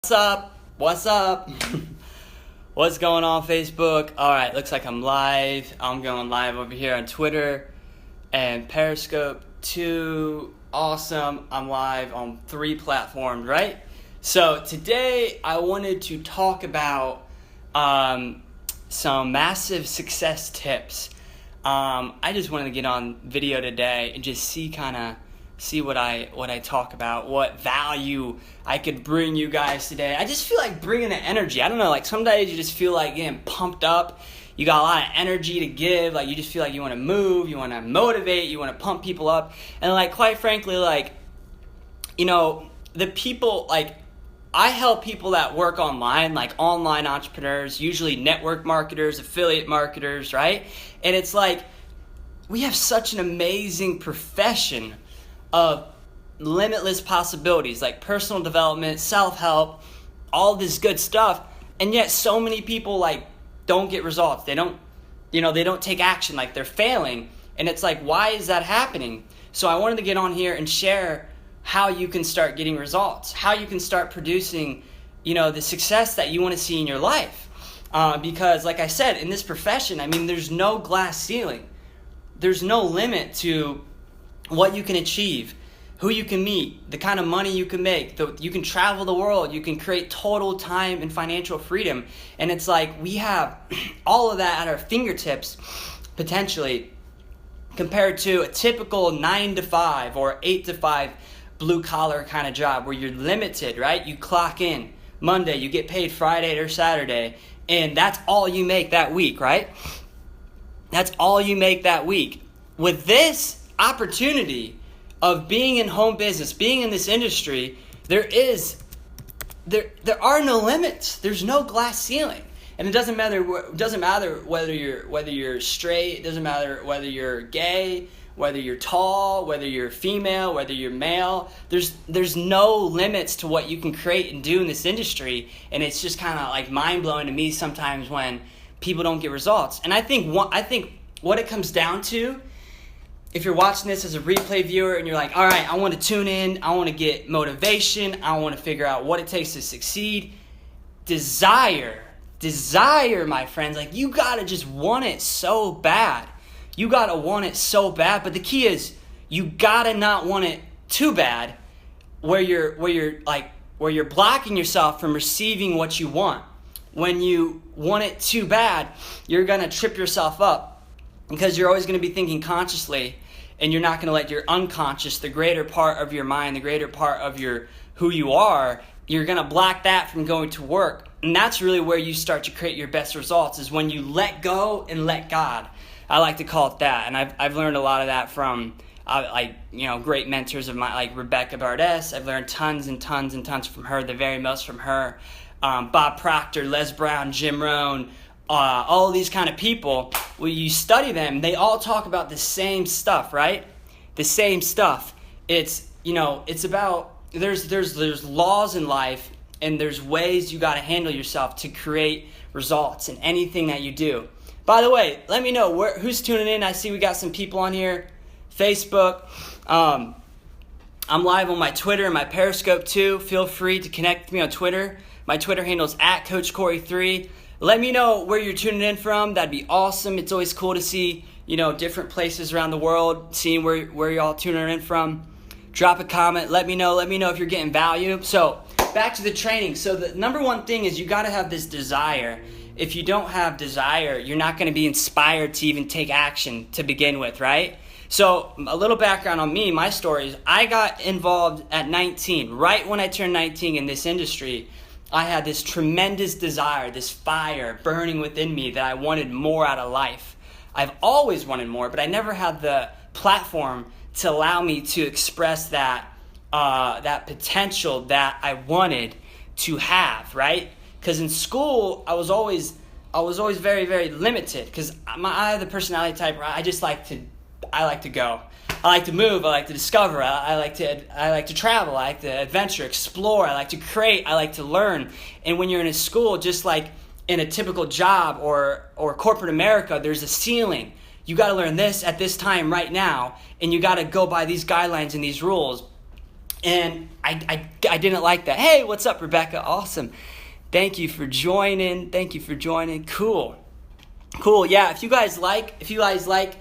What's up? What's up? What's going on, Facebook? Alright, looks like I'm live. I'm going live over here on Twitter and Periscope too. Awesome. I'm live on 3 platforms, right? So today I wanted to talk about some massive success tips. I just wanted to get on video today and just see what I talk about, what value I could bring you guys today. I just feel like bringing the energy. I don't know, like some days you just feel like getting pumped up. You got a lot of energy to give. Like you just feel like you want to move, you want to motivate, you want to pump people up. And like quite frankly, like, you know, the people, like I help people that work online, like online entrepreneurs, usually network marketers, affiliate marketers, right? And it's like we have such an amazing profession of limitless possibilities, like personal development, self-help, all this good stuff, and yet so many people like don't get results. They don't take action, like they're failing. And it's like, why is that happening? So I wanted to get on here and share how you can start getting results, how you can start producing, the success that you want to see in your life. Because like I said, in this profession, I mean, there's no glass ceiling. There's no limit to what you can achieve, who you can meet, the kind of money you can make. You can travel the world. You can create total time and financial freedom. And it's like we have all of that at our fingertips, potentially, compared to a typical 9 to 5 or 8 to 5 blue collar kind of job where you're limited, right? You clock in Monday, you get paid Friday or Saturday, and that's all you make that week, right? That's all you make that week. With this opportunity of being in home business, being in this industry, there are no limits. There's no glass ceiling. And it doesn't matter whether you're straight, it doesn't matter whether you're gay, whether you're tall, whether you're female, whether you're male. There's no limits to what you can create and do in this industry, and it's just kind of like mind-blowing to me sometimes when people don't get results. And I think what it comes down to, if you're watching this as a replay viewer and you're like, all right, I want to tune in, I want to get motivation, I want to figure out what it takes to succeed. Desire, my friends. Like you gotta just want it so bad. You gotta want it so bad. But the key is you gotta not want it too bad, where you're blocking yourself from receiving what you want. When you want it too bad, you're gonna trip yourself up because you're always gonna be thinking consciously, and you're not gonna let your unconscious, the greater part of your mind, the greater part of who you are, you're gonna block that from going to work. And that's really where you start to create your best results, is when you let go and let God. I like to call it that. And I've learned a lot of that from great mentors of mine, like Rebecca Bardess. I've learned tons and tons and tons from her, the very most from her. Bob Proctor, Les Brown, Jim Rohn, all of these kind of people. When you study them, they all talk about the same stuff, right? The same stuff. It's about there's laws in life, and there's ways you got to handle yourself to create results in anything that you do. By the way, let me know who's tuning in. I see we got some people on here. Facebook. I'm live on my Twitter and my Periscope too. Feel free to connect with me on Twitter. My Twitter handle is @CoachCorey3. Let me know where you're tuning in from. That'd be awesome. It's always cool to see, different places around the world, seeing where y'all tuning in from. Drop a comment. Let me know if you're getting value. So back to the training. So the number one thing is you got to have this desire. If you don't have desire, you're not going to be inspired to even take action to begin with, right? So a little background on me, my story is I got involved at 19. Right when I turned 19 in this industry, I had this tremendous desire, this fire burning within me that I wanted more out of life. I've always wanted more, but I never had the platform to allow me to express that potential that I wanted to have, right? Because in school, I was always very, very limited. Because I have the personality type where I like to go. I like to move. I like to discover. I like to travel. I like to adventure, explore. I like to create. I like to learn. And when you're in a school, just like in a typical job or corporate America, there's a ceiling. You got to learn this at this time right now, and you got to go by these guidelines and these rules. And I didn't like that. Hey, what's up, Rebecca? Awesome. Thank you for joining. Cool. Yeah, if you guys like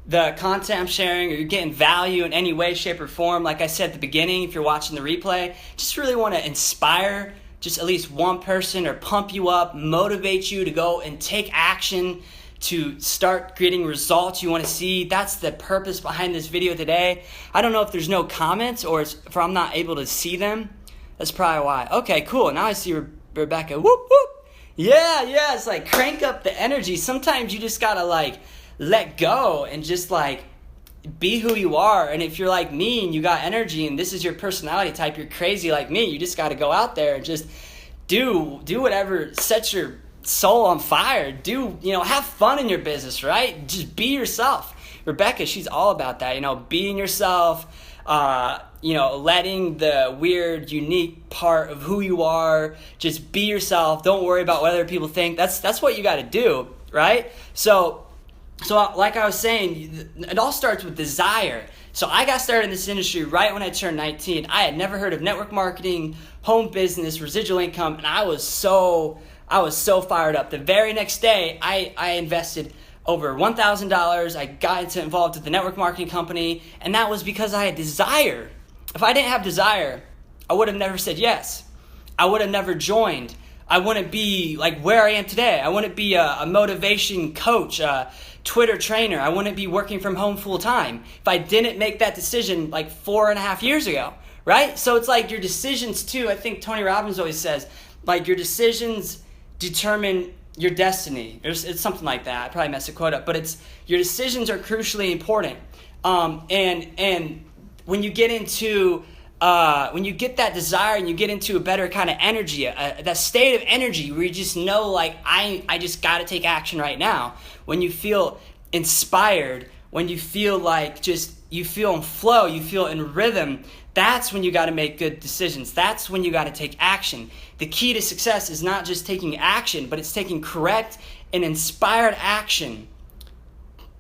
the content I'm sharing, or you're getting value in any way, shape, or form, like I said at the beginning, if you're watching the replay, just really want to inspire just at least one person, or pump you up, motivate you to go and take action, to start getting results you want to see. That's the purpose behind this video today. I don't know if there's no comments or if I'm not able to see them. That's probably why. Okay, cool. Now I see Rebecca. Whoop, whoop. Yeah. It's like crank up the energy. Sometimes you just got to like let go and just like be who you are. And if you're like me and you got energy and this is your personality type, you're crazy like me, you just got to go out there and just do whatever sets your soul on fire. Have fun in your business, right? Just be yourself. Rebecca, she's all about that, being yourself, letting the weird, unique part of who you are, just be yourself. Don't worry about what other people think. That's what you got to do, right? So like I was saying, it all starts with desire. So I got started in this industry right when I turned 19. I had never heard of network marketing, home business, residual income, and I was so fired up. The very next day, I invested over $1,000. I got involved with the network marketing company, and that was because I had desire. If I didn't have desire, I would have never said yes. I would have never joined. I wouldn't be like where I am today. I wouldn't be a motivation coach, a Twitter trainer. I wouldn't be working from home full time if I didn't make that decision like 4.5 years ago, right? So it's like your decisions too. I think Tony Robbins always says, like, your decisions determine your destiny. It's something like that. I probably messed the quote up, but it's your decisions are crucially important. And when you get into when you get that desire and you get into a better kind of energy, that state of energy where you just know, like, I just got to take action right now. When you feel inspired, when you feel like you feel in flow, you feel in rhythm, that's when you got to make good decisions. That's when you got to take action. The key to success is not just taking action, but it's taking correct and inspired action,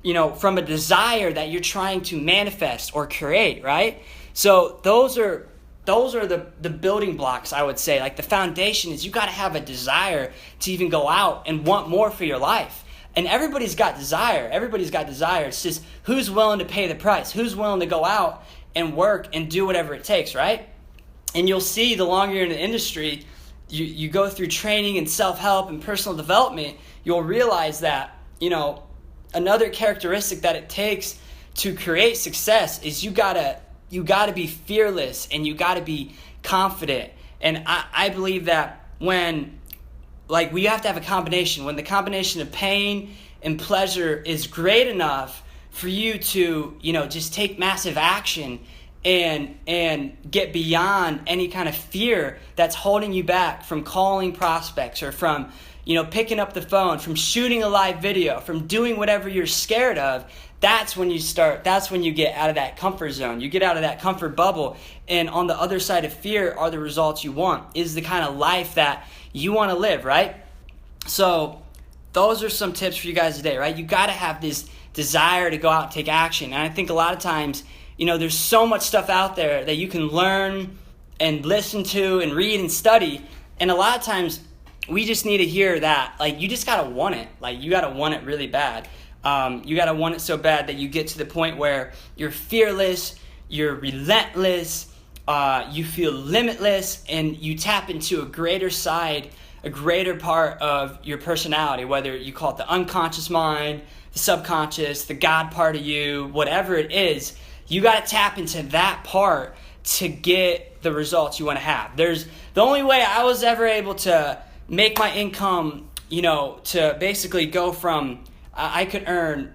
from a desire that you're trying to manifest or create, right? So those are the building blocks, I would say. Like, the foundation is you got to have a desire to even go out and want more for your life. And everybody's got desire. It's just who's willing to pay the price, who's willing to go out and work and do whatever it takes, right? And you'll see the longer you're in the industry, you go through training and self-help and personal development, you'll realize that, another characteristic that it takes to create success is you gotta be fearless and you gotta be confident. And I believe that we have to have a combination. When the combination of pain and pleasure is great enough for you to, just take massive action and get beyond any kind of fear that's holding you back from calling prospects or from, picking up the phone, from shooting a live video, from doing whatever you're scared of, that's when you get out of that comfort zone. You get out of that comfort bubble, and on the other side of fear are the results you want, is the kind of life that you want to live, right? So those are some tips for you guys today, right? You got to have this desire to go out and take action. And I think a lot of times, there's so much stuff out there that you can learn and listen to and read and study. And a lot of times we just need to hear that, like, you just got to want it. Like, you got to want it really bad. You got to want it so bad that you get to the point where you're fearless, you're relentless, you feel limitless, and you tap into a greater side, a greater part of your personality, whether you call it the unconscious mind, the subconscious, the God part of you, whatever it is. You got to tap into that part to get the results you want to have. The only way I was ever able to make my income, to basically go from, I've earned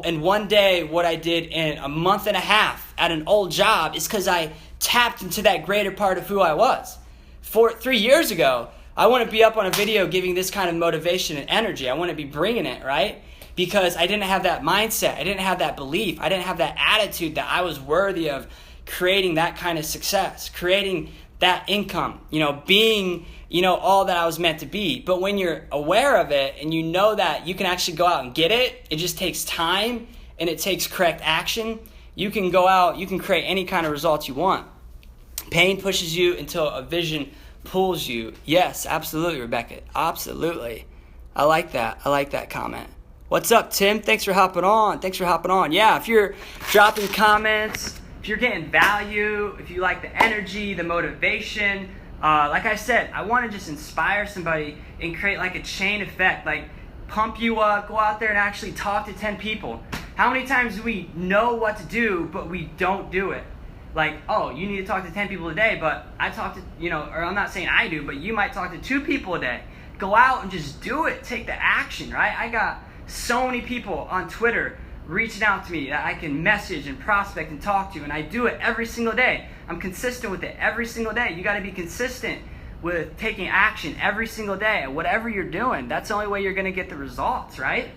in one day what I did in a month and a half at an old job, is because I tapped into that greater part of who I was. 3 years ago, I wouldn't be up on a video giving this kind of motivation and energy. I wouldn't be bringing it, right? Because I didn't have that mindset. I didn't have that belief. I didn't have that attitude that I was worthy of creating that kind of success, creating that income, being, all that I was meant to be. But when you're aware of it and you know that you can actually go out and get it, it just takes time and it takes correct action. You can go out, you can create any kind of results you want. Pain pushes you until a vision pulls you. Yes, absolutely, Rebecca. Absolutely. I like that comment. What's up, Tim? Thanks for hopping on. Yeah, if you're dropping comments, if you're getting value, if you like the energy, the motivation, like I said, I want to just inspire somebody and create like a chain effect, like pump you up, go out there and actually talk to 10 people. How many times do we know what to do, but we don't do it? Like, oh, you need to talk to 10 people a day, but I talk to, or I'm not saying I do, but you might talk to 2 people a day. Go out and just do it. Take the action, right? I got so many people on Twitter reaching out to me that I can message and prospect and talk to, and I do it every single day. I'm consistent with it every single day. You got to be consistent with taking action every single day. Whatever you're doing, that's the only way you're going to get the results, right?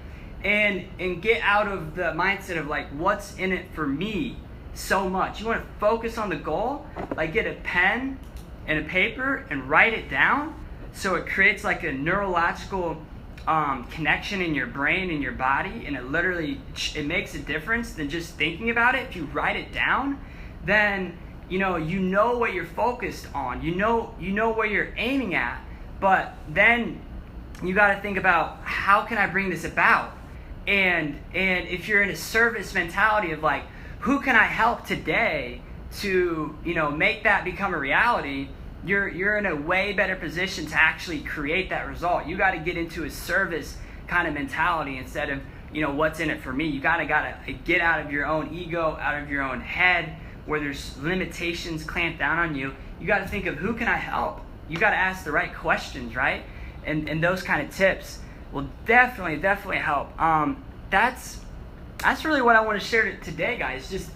And get out of the mindset of like, what's in it for me so much. You want to focus on the goal, like get a pen and a paper and write it down so it creates like a neurological connection in your brain and your body, and it makes a difference than just thinking about it. If you write it down, then you know what you're focused on, you know where you're aiming at, but then you got to think about, how can I bring this about? And if you're in a service mentality of like, who can I help today to make that become a reality, you're in a way better position to actually create that result. You got to get into a service kind of mentality instead of what's in it for me. You gotta get out of your own ego, out of your own head where there's limitations clamped down on you. You got to think of, who can I help? You got to ask the right questions, right? And those kind of tips will definitely help. That's really what I want to share today, guys. Just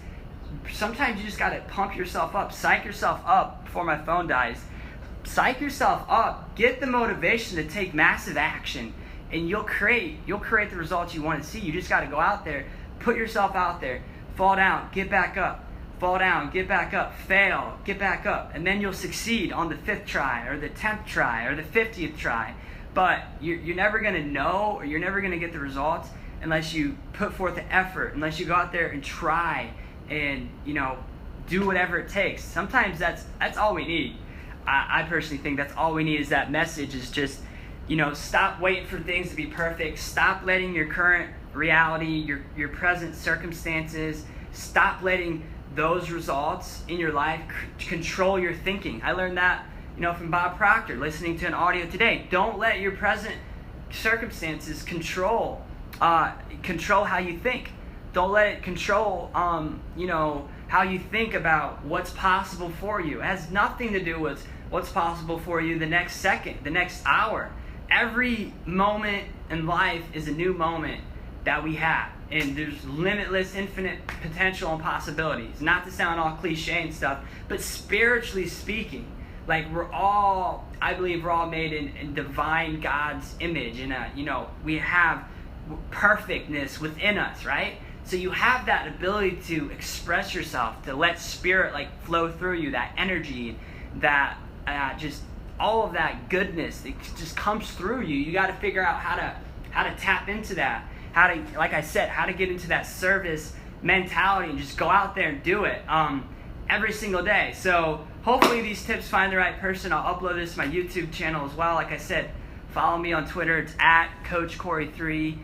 sometimes you just got to pump yourself up, psych yourself up before my phone dies. Psych yourself up, get the motivation to take massive action, and you'll create the results you want to see. You just got to go out there, put yourself out there, fall down, get back up, fall down, get back up, fail, get back up, and then you'll succeed on the 5th try or the 10th try or the 50th try. But you're never going to know, or you're never going to get the results unless you put forth the effort, unless you go out there and try and do whatever it takes. Sometimes that's all we need. I personally think that's all we need, is that message, is just stop waiting for things to be perfect. Stop letting your current reality, your present circumstances, stop letting those results in your life control your thinking. I learned that from Bob Proctor, listening to an audio today. Don't let your present circumstances control how you think. Don't let it control how you think about what's possible for you. It has nothing to do with what's possible for you the next second, the next hour. Every moment in life is a new moment that we have, and there's limitless, infinite potential and possibilities. Not to sound all cliche and stuff, but spiritually speaking, like I believe we're all made in divine God's image, and we have perfectness within us, right? So you have that ability to express yourself, to let spirit flow through you, that energy, that just all of that goodness, it just comes through you. You got to figure out how to tap into that, how to get into that service mentality and just go out there and do it every single day. So hopefully these tips find the right person. I'll upload this to my YouTube channel as well. Like I said, follow me on Twitter. It's at Coach Corey 3,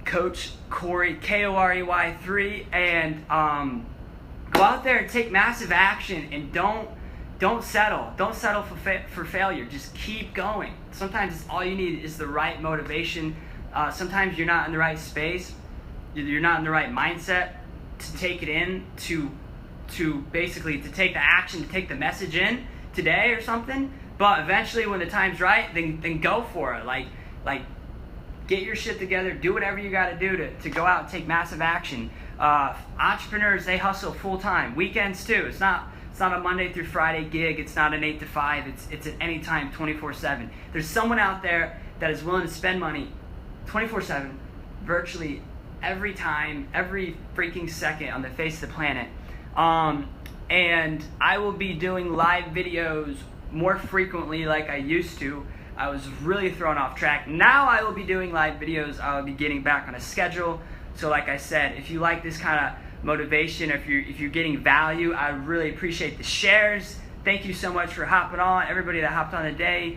Coach Corey Korey 3, and go out there and take massive action, and don't settle. Don't settle for failure. Just keep going. Sometimes all you need is the right motivation. Sometimes you're not in the right space. You're not in the right mindset to take it in, to basically to take the action, to take the message in today or something. But eventually, when the time's right, then go for it. Like get your shit together. Do whatever you got to do to go out and take massive action. Entrepreneurs, they hustle full time. Weekends too. It's not a Monday through Friday gig. It's not an 8 to 5. It's at any time, 24/7. There's someone out there that is willing to spend money 24/7, virtually every time, every freaking second on the face of the planet. And I will be doing live videos more frequently like I used to. I was really thrown off track. Now I will be doing live videos. I will be getting back on a schedule. So like I said, if you like this kind motivation, or if you're getting value, I really appreciate the shares. Thank you so much for hopping on. Everybody that hopped on today,